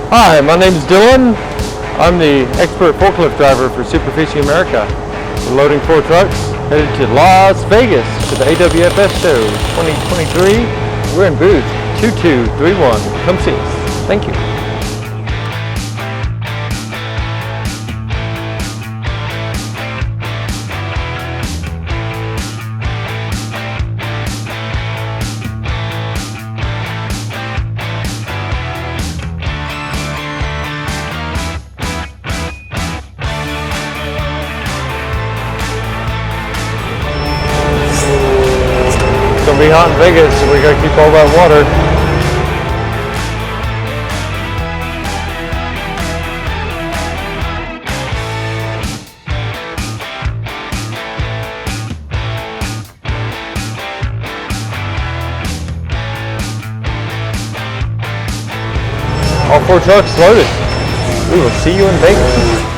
Hi, my name is Dylan. I'm the expert forklift driver for Superfici America. We're loading 4 trucks headed to Las Vegas to the AWFS show 2023. We're in booth 2231. Come see us. Thank you. It's gonna be hot in Vegas, so we gotta keep all that water. All 4 trucks loaded. We will see you in Vegas.